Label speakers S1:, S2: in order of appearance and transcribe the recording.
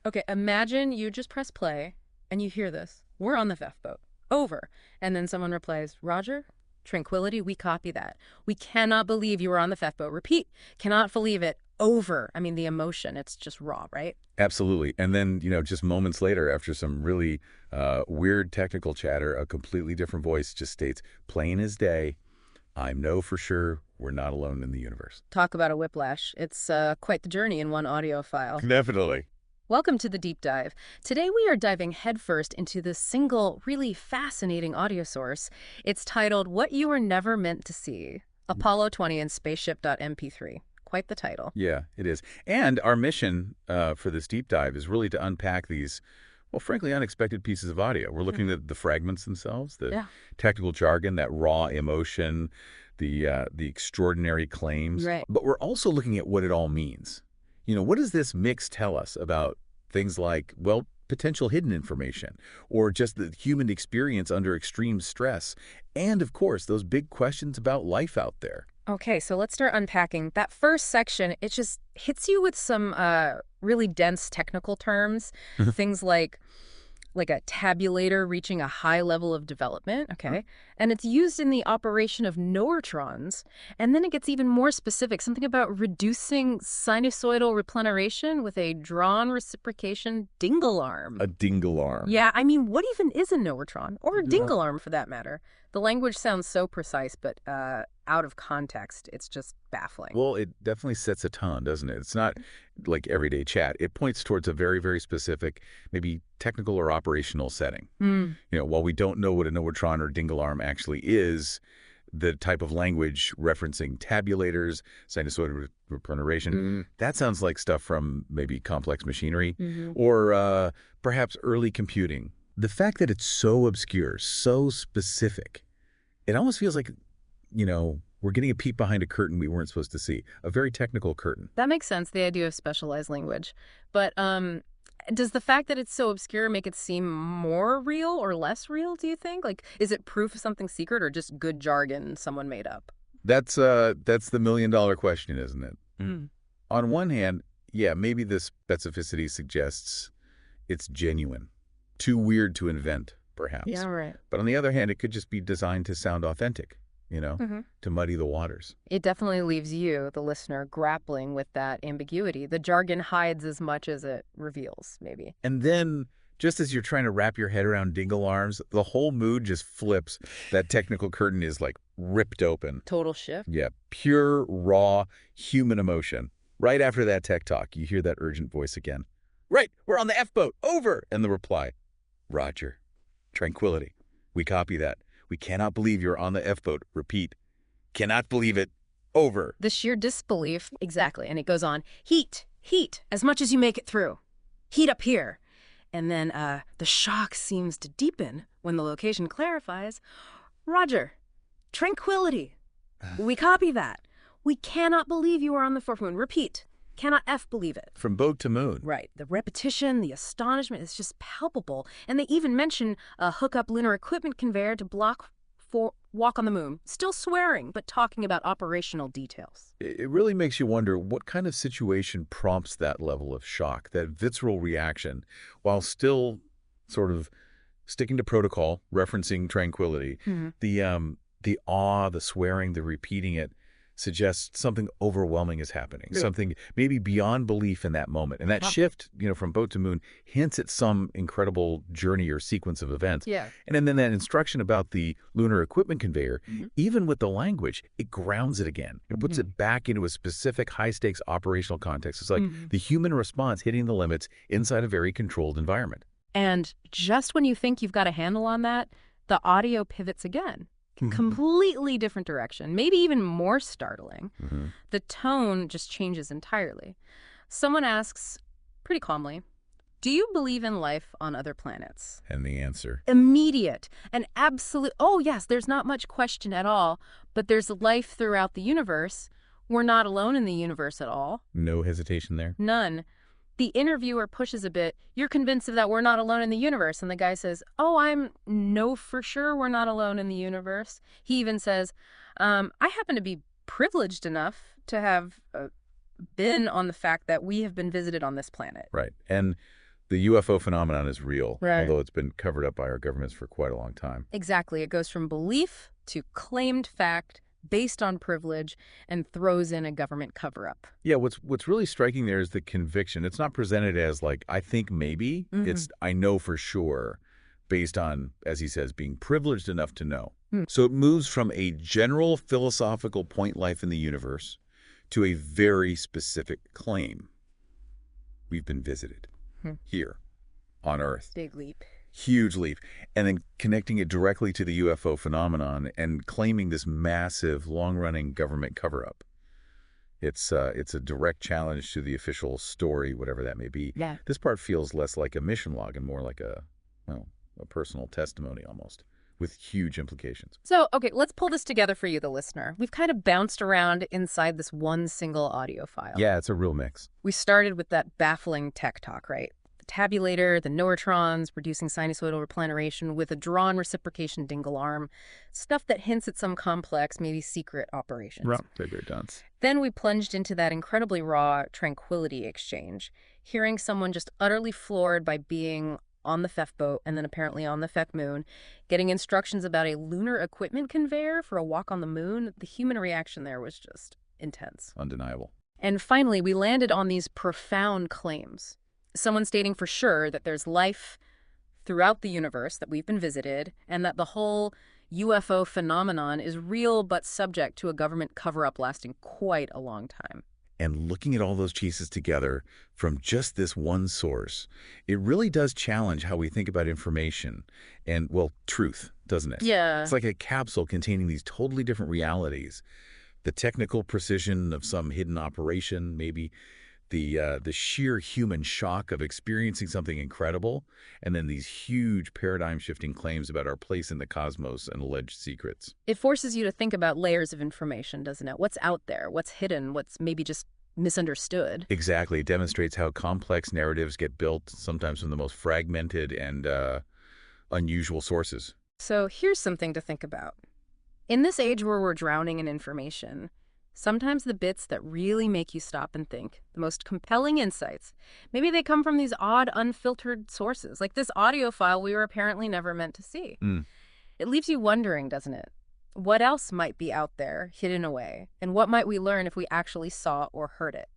S1: Okay, imagine you just press play and you hear this. We're on the F boat. Over. And then someone replies, Roger, tranquility, we copy that. We cannot believe you were on the F boat. Repeat. Cannot believe it. Over. I mean, the emotion, it's just raw, right?
S2: Absolutely. And then, just moments later, after some really weird technical chatter, a completely different voice just states, plain as day, I know for sure we're not alone in the universe.
S1: Talk about a whiplash. It's quite the journey in one audio file.
S2: Definitely.
S1: Welcome to the deep dive. Today we are diving headfirst into the single, really fascinating audio source. It's titled What You Were Never Meant to See, Apollo 20 and Spaceship.mp3. Quite the title.
S2: Yeah, it is. And our mission for this deep dive is really to unpack these, well, frankly, unexpected pieces of audio. We're looking at the fragments themselves, the technical jargon, that raw emotion, the extraordinary claims.
S1: Right.
S2: But we're also looking at what it all means. What does this mix tell us about things like, well, potential hidden information, or just the human experience under extreme stress, and, of course, those big questions about life out there?
S1: Okay, so let's start unpacking. That first section, it just hits you with some really dense technical terms, things like a tabulator reaching a high level of development, okay? And it's used in the operation of neurotrons. And then it gets even more specific, something about reducing sinusoidal replenisation with a drawn reciprocation dingle arm.
S2: A dingle arm.
S1: Yeah, I mean, what even is a neurotron? Or a dingle arm, for that matter? The language sounds so precise, but out of context, it's just baffling.
S2: Well, it definitely sets a tone, doesn't it? It's not like everyday chat. It points towards a very, very specific, maybe technical or operational setting. While we don't know what a neurotron or dingle arm actually is, the type of language referencing tabulators, sinusoidal replenisation, that sounds like stuff from maybe complex machinery or perhaps early computing. The fact that it's so obscure, so specific, it almost feels like, we're getting a peek behind a curtain we weren't supposed to see, a very technical curtain.
S1: That makes sense, the idea of specialized language. But does the fact that it's so obscure make it seem more real or less real, do you think? Like, is it proof of something secret or just good jargon someone made up?
S2: That's the million-dollar question, isn't it? On one hand, yeah, maybe the specificity suggests it's genuine. Too weird to invent, perhaps.
S1: Yeah, right.
S2: But on the other hand, it could just be designed to sound authentic, to muddy the waters.
S1: It definitely leaves you, the listener, grappling with that ambiguity. The jargon hides as much as it reveals, maybe.
S2: And then, just as you're trying to wrap your head around dingle arms, the whole mood just flips. That technical curtain is like ripped open.
S1: Total shift.
S2: Yeah, pure, raw, human emotion. Right after that tech talk, you hear that urgent voice again. Right, we're on the F-boat, over! And the reply, Roger, tranquility. We copy that. We cannot believe you're on the F-boat. Repeat. Cannot believe it. Over.
S1: The sheer disbelief. Exactly. And it goes on. Heat. Heat. As much as you make it through. Heat up here. And then the shock seems to deepen when the location clarifies. Roger. Tranquility. We copy that. We cannot believe you are on the fourth moon. Repeat. Cannot believe it.
S2: From boat to moon.
S1: Right. The repetition, the astonishment is just palpable. And they even mention a hook-up lunar equipment conveyor to walk on the moon. Still swearing, but talking about operational details.
S2: It really makes you wonder what kind of situation prompts that level of shock, that visceral reaction, while still sort of sticking to protocol, referencing tranquility. The awe, the swearing, the repeating it, suggests something overwhelming is happening, something maybe beyond belief in that moment. And that shift, from boat to moon hints at some incredible journey or sequence of events.
S1: Yeah.
S2: And then that instruction about the lunar equipment conveyor, even with the language, it grounds it again. It puts it back into a specific high-stakes operational context. It's like the human response hitting the limits inside a very controlled environment.
S1: And just when you think you've got a handle on that, the audio pivots again. Completely different direction, maybe even more startling. The tone just changes entirely. Someone asks, pretty calmly, do you believe in life on other planets?
S2: And the answer?
S1: Immediate and absolute. Oh, yes, there's not much question at all, but there's life throughout the universe. We're not alone in the universe at all.
S2: No hesitation there?
S1: None. The interviewer pushes a bit. You're convinced of that we're not alone in the universe. And the guy says, I know for sure we're not alone in the universe. He even says, I happen to be privileged enough to have been on the fact that we have been visited on this planet.
S2: Right. And The UFO phenomenon is real,
S1: Right.
S2: although it's been covered up by our governments for quite a long time.
S1: Exactly. It goes from belief to claimed fact based on privilege and throws in a government cover-up.
S2: Yeah, what's really striking there is the conviction. It's not presented as like, I think maybe.
S1: Hmm.
S2: It's I know for sure, based on, as he says, being privileged enough to know.
S1: Hmm.
S2: So it moves from a general philosophical point life in the universe to a very specific claim. We've been visited
S1: Hmm.
S2: here on Earth.
S1: Big leap.
S2: Huge leap. And then connecting it directly to the UFO phenomenon and claiming this massive, long-running government cover-up. It's a direct challenge to the official story, whatever that may be.
S1: Yeah.
S2: This part feels less like a mission log and more like a personal testimony almost, with huge implications.
S1: So, okay, let's pull this together for you, the listener. We've kind of bounced around inside this one single audio file.
S2: Yeah, it's a real mix.
S1: We started with that baffling tech talk, right? The tabulator, the neutrons, producing sinusoidal replanation with a drawn reciprocation dingle arm, stuff that hints at some complex, maybe secret operations.
S2: Right. Very dense.
S1: Then we plunged into that incredibly raw tranquility exchange, hearing someone just utterly floored by being on the FEF boat and then apparently on the FEC moon, getting instructions about a lunar equipment conveyor for a walk on the moon. The human reaction there was just intense.
S2: Undeniable.
S1: And finally, we landed on these profound claims. Someone stating for sure that there's life throughout the universe, that we've been visited, and that the whole UFO phenomenon is real but subject to a government cover-up lasting quite a long time.
S2: And looking at all those pieces together from just this one source, it really does challenge how we think about information and, well, truth, doesn't it?
S1: Yeah.
S2: It's like a capsule containing these totally different realities. The technical precision of some hidden operation, maybe the sheer human shock of experiencing something incredible, and then these huge paradigm-shifting claims about our place in the cosmos and alleged secrets.
S1: It forces you to think about layers of information, doesn't it? What's out there? What's hidden? What's maybe just misunderstood?
S2: Exactly. It demonstrates how complex narratives get built, sometimes from the most fragmented and unusual sources.
S1: So here's something to think about. In this age where we're drowning in information, sometimes the bits that really make you stop and think, the most compelling insights, maybe they come from these odd, unfiltered sources, like this audio file we were apparently never meant to see.
S2: Mm.
S1: It leaves you wondering, doesn't it? What else might be out there, hidden away? And what might we learn if we actually saw or heard it?